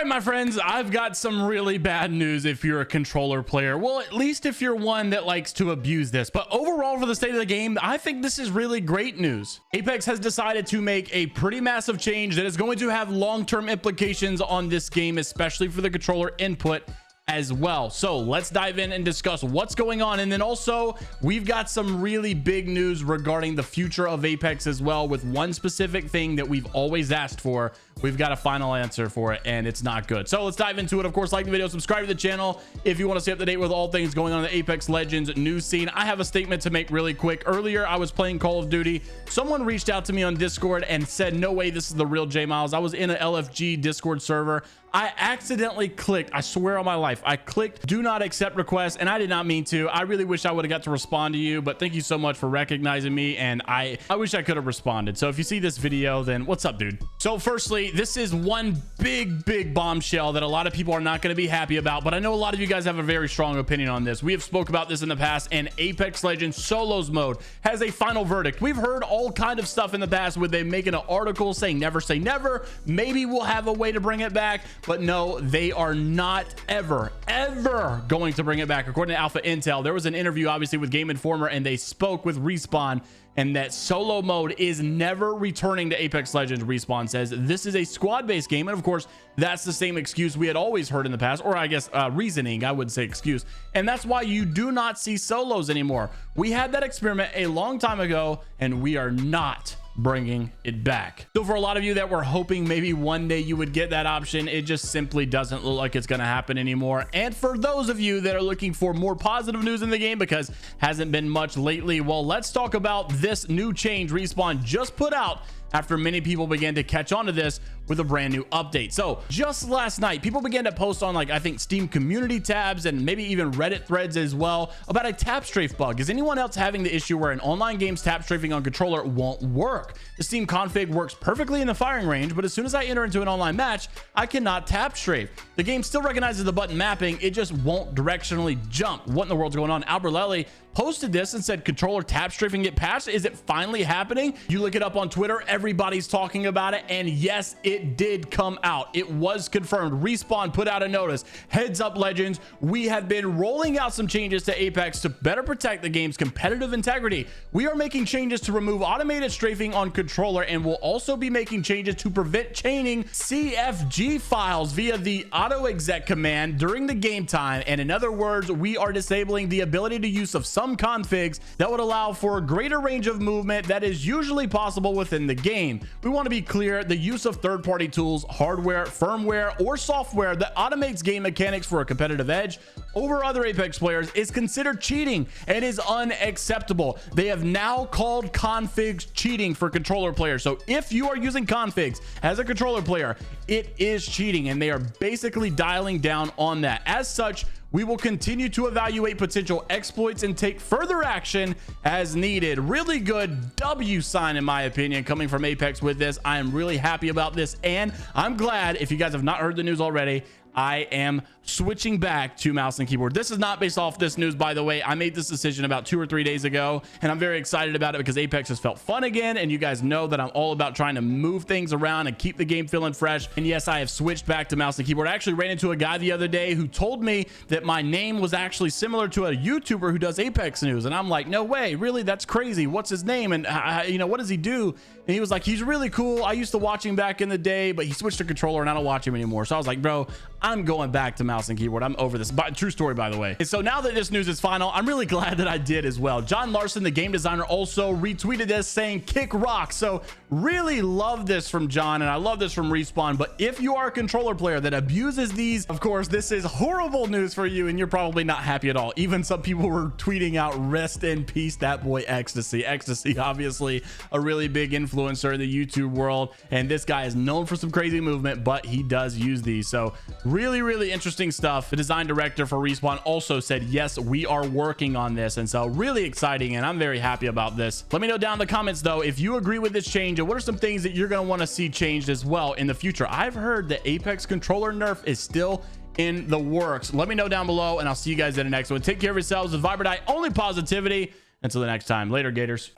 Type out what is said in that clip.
right, my friends, I've got some really bad news if you're a controller player. Well, at least if you're one that likes to abuse this. But overall, for the state of the game, I think this is really great news. Apex has decided to make a pretty massive change that is going to have long-term implications on this game, especially for the controller input as well. So let's dive in and discuss what's going on. And then also, we've got some really big news regarding the future of Apex as well, with one specific thing that we've always asked for. We've got a final answer for it, and it's not good. So let's dive into it. Of course, like the video, subscribe to the channel if you want to stay up to date with all things going on in the Apex Legends news scene. I have a statement to make really quick. Earlier, I was playing Call of Duty. Someone reached out to me on Discord and said, no way, this is the real JMeyels. I was in an LFG Discord server. I accidentally clicked, I swear on my life, I clicked do not accept request, and I did not mean to. I really wish I would have got to respond to you, but thank you so much for recognizing me, and I wish I could have responded. So if you see this video, then what's up, dude? So firstly, this is one big bombshell that a lot of people are not going to be happy about, but I know a lot of you guys have a very strong opinion on this. We have spoke about this in the past, and Apex Legends Solos mode has a final verdict. We've heard all kind of stuff in the past with them making an article saying never say never. Maybe we'll have a way to bring it back. But no, they are not ever going to bring it back. According to Alpha Intel, there was an interview obviously with Game Informer, and they spoke with Respawn, and that solo mode is never returning to Apex Legends. Respawn says this is a squad-based game, and of course that's the same excuse we had always heard in the past, or I guess reasoning, I wouldn't say excuse, and that's why you do not see solos anymore. We had that experiment a long time ago, and we are not bringing it back. So for a lot of you that were hoping maybe one day you would get that option, it just simply doesn't look like it's going to happen anymore. And for those of you that are looking for more positive news in the game, because hasn't been much lately, well, let's talk about this new change Respawn just put out after many people began to catch on to this with a brand new update. So just last night, people began to post on, like, I think Steam community tabs and maybe even Reddit threads as well about a tap strafe bug. Is anyone else having the issue where an online game's tap strafing on controller won't work? The Steam config works perfectly in the firing range, but as soon as I enter into an online match, I cannot tap strafe. The game still recognizes the button mapping, it just won't directionally jump. What in the world's going on? Alberlelli posted this and said controller tap strafing get patched. Is it finally happening? You look it up on Twitter, everybody's talking about it, and yes, it did come out. It was confirmed. Respawn put out a notice. Heads up, Legends, we have been rolling out some changes to Apex to better protect the game's competitive integrity. We are making changes to remove automated strafing on controller, and we'll also be making changes to prevent chaining CFG files via the auto exec command during the game time. And in other words, we are disabling the ability to use of some configs that would allow for a greater range of movement that is usually possible within the game. We want to be clear, the use of third-party tools, hardware, firmware, or software that automates game mechanics for a competitive edge over other Apex players is considered cheating and is unacceptable. They have now called configs cheating for controller players. So if you are using configs as a controller player, it is cheating, and they are basically dialing down on that. As such, we will continue to evaluate potential exploits and take further action as needed. Really good W sign, in my opinion, coming from Apex with this. I am really happy about this, and I'm glad, if you guys have not heard the news already, I am switching back to mouse and keyboard. This is not based off this news, by the way. I made this decision about 2 or 3 days ago, and I'm very excited about it because Apex has felt fun again, and you guys know that I'm all about trying to move things around and keep the game feeling fresh. And yes, I have switched back to mouse and keyboard. I actually ran into a guy the other day who told me that my name was actually similar to a YouTuber who does Apex news, and I'm like, no way, really? That's crazy. What's his name? And you know, what does he do? And he was like, he's really cool. I used to watch him back in the day, but he switched to controller and I don't watch him anymore. So I was like, bro, I'm going back to mouse and keyboard. I'm over this. True story, by the way. And so now that this news is final, I'm really glad that I did as well. John Larson, the game designer, also retweeted this saying kick rock. So really love this from John, and I love this from Respawn. But if you are a controller player that abuses these, of course, this is horrible news for you, and you're probably not happy at all. Even some people were tweeting out rest in peace that boy Ecstasy. Ecstasy, obviously a really big influencer in the YouTube world, and this guy is known for some crazy movement, but he does use these. So really interesting stuff. The design director for Respawn also said, yes, we are working on this, and so really exciting, and I'm very happy about this. Let me know down in the comments though if you agree with this change, and what are some things that you're going to want to see changed as well in the future. I've heard that Apex controller nerf is still in the works. Let me know down below, and I'll see you guys in the next one. Take care of yourselves with Vibrate, only positivity. Until the next time, later, Gators.